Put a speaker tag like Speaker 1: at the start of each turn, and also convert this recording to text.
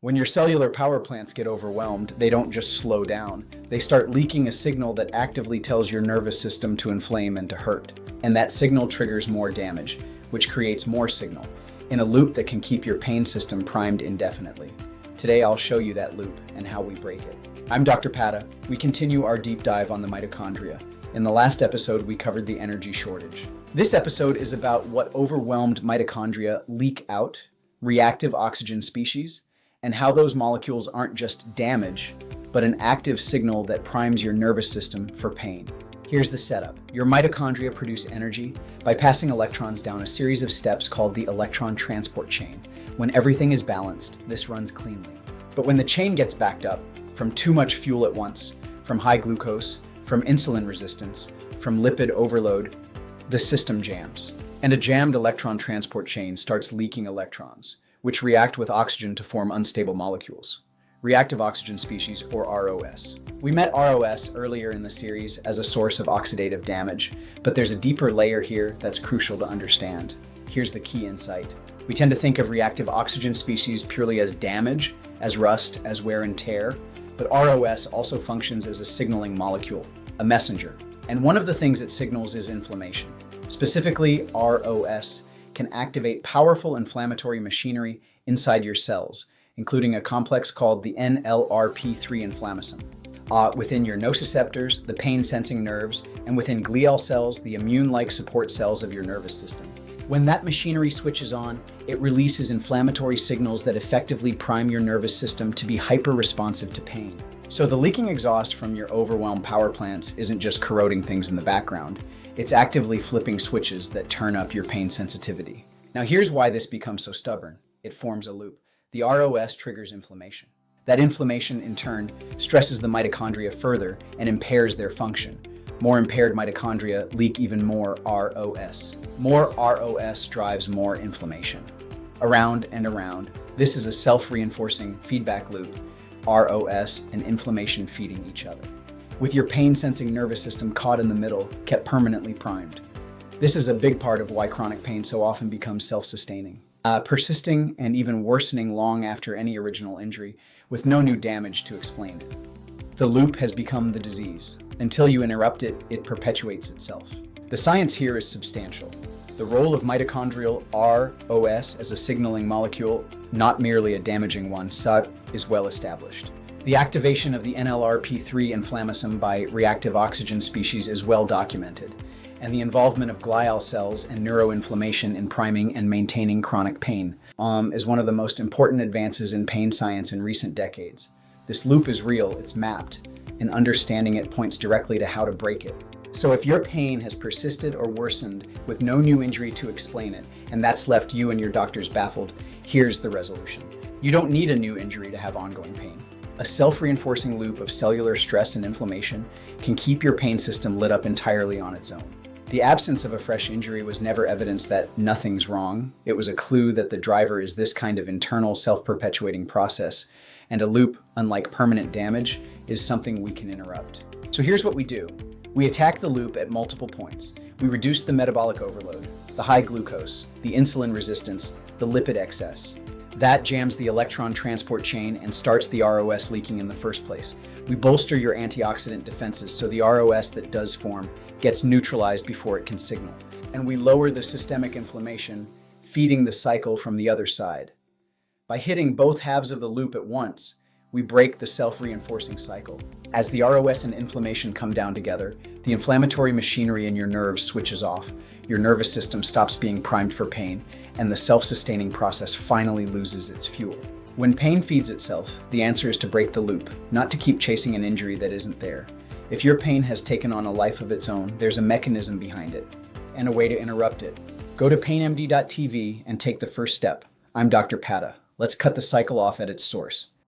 Speaker 1: When your cellular power plants get overwhelmed, they don't just slow down. They start leaking a signal that actively tells your nervous system to inflame and to hurt. And that signal triggers more damage, which creates more signal, in a loop that can keep your pain system primed indefinitely. Today, I'll show you that loop and how we break it. I'm Dr. Padda. We continue our deep dive on the mitochondria. In the last episode, we covered the energy shortage. This episode is about what overwhelmed mitochondria leak out, reactive oxygen species, and how those molecules aren't just damage, but an active signal that primes your nervous system for pain. Here's the setup. Your mitochondria produce energy by passing electrons down a series of steps called the electron transport chain. When everything is balanced, this runs cleanly. But when the chain gets backed up from too much fuel at once, from high glucose, from insulin resistance, from lipid overload, the system jams. And a jammed electron transport chain starts leaking electrons, which react with oxygen to form unstable molecules. Reactive oxygen species, or ROS. We met ROS earlier in the series as a source of oxidative damage, but there's a deeper layer here that's crucial to understand. Here's the key insight. We tend to think of reactive oxygen species purely as damage, as rust, as wear and tear, but ROS also functions as a signaling molecule, a messenger. And one of the things it signals is inflammation. Specifically, ROS can activate powerful inflammatory machinery inside your cells, including a complex called the NLRP3 inflammasome. Within your nociceptors, the pain-sensing nerves, and within glial cells, the immune-like support cells of your nervous system. When that machinery switches on, it releases inflammatory signals that effectively prime your nervous system to be hyper-responsive to pain. So the leaking exhaust from your overwhelmed power plants isn't just corroding things in the background. It's actively flipping switches that turn up your pain sensitivity. Now here's why this becomes so stubborn. It forms a loop. The ROS triggers inflammation. That inflammation, in turn, stresses the mitochondria further and impairs their function. More impaired mitochondria leak even more ROS. More ROS drives more inflammation. Around and around, this is a self-reinforcing feedback loop, ROS and inflammation feeding each other, with your pain-sensing nervous system caught in the middle, kept permanently primed. This is a big part of why chronic pain so often becomes self-sustaining, persisting and even worsening long after any original injury, with no new damage to explain it. The loop has become the disease. Until you interrupt it, it perpetuates itself. The science here is substantial. The role of mitochondrial ROS as a signaling molecule, not merely a damaging one, is well established. The activation of the NLRP3 inflammasome by reactive oxygen species is well documented, and the involvement of glial cells and neuroinflammation in priming and maintaining chronic pain is one of the most important advances in pain science in recent decades. This loop is real, it's mapped, and understanding it points directly to how to break it. So if your pain has persisted or worsened with no new injury to explain it, and that's left you and your doctors baffled, here's the resolution. You don't need a new injury to have ongoing pain. A self-reinforcing loop of cellular stress and inflammation can keep your pain system lit up entirely on its own. The absence of a fresh injury was never evidence that nothing's wrong. It was a clue that the driver is this kind of internal self-perpetuating process, and a loop, unlike permanent damage, is something we can interrupt. So here's what we do. We attack the loop at multiple points. We reduce the metabolic overload, the high glucose, the insulin resistance, the lipid excess. That jams the electron transport chain and starts the ROS leaking in the first place. We bolster your antioxidant defenses so the ROS that does form gets neutralized before it can signal. And we lower the systemic inflammation, feeding the cycle from the other side. By hitting both halves of the loop at once, we break the self-reinforcing cycle. As the ROS and inflammation come down together, the inflammatory machinery in your nerves switches off, your nervous system stops being primed for pain, and the self-sustaining process finally loses its fuel. When pain feeds itself, the answer is to break the loop, not to keep chasing an injury that isn't there. If your pain has taken on a life of its own, there's a mechanism behind it, and a way to interrupt it. Go to painmd.tv and take the first step. I'm Dr. Padda. Let's cut the cycle off at its source.